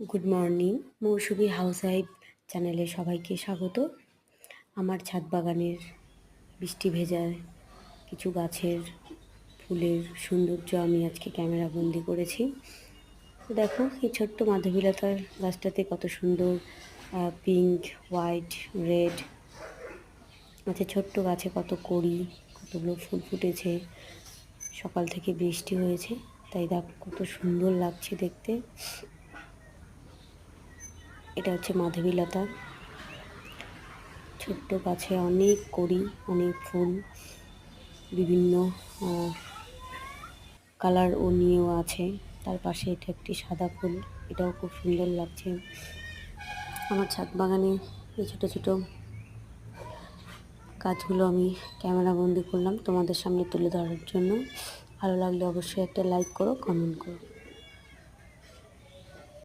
Good morning. মৌসুমী housewife চ্যানেলে সবাইকে স্বাগত। আমার ছাদ বাগানের বৃষ্টি ভেজা কিছু গাছের ফুলের সৌন্দর্য আমি আজকে ক্যামেরা বন্দি করেছি। তো দেখো, এই ছোট্ট মাধবীলতার গাছটাতে কত সুন্দর পিঙ্ক, হোয়াইট, রেড আছে। ছোট্ট গাছে কত কড়ি, কতগুলো ফুল ফুটেছে। সকাল থেকে বৃষ্টি হয়েছে, তাই দেখো কত সুন্দর লাগছে দেখতে। এটা হচ্ছে মাধবীলতা। ছোট্ট গাছে অনেক কড়ি, অনেক ফুল, বিভিন্ন কালার ও নিয়েও আছে। তার পাশে এটা একটি সাদা ফুল, এটাও খুব সুন্দর লাগছে। আমার ছাদ বাগানে এই ছোটো ছোটো গাছগুলো আমি ক্যামেরা বন্দি করলাম তোমাদের সামনে তুলে ধরার জন্য। ভালো লাগলে অবশ্যই একটা লাইক করো, কমেন্ট করো।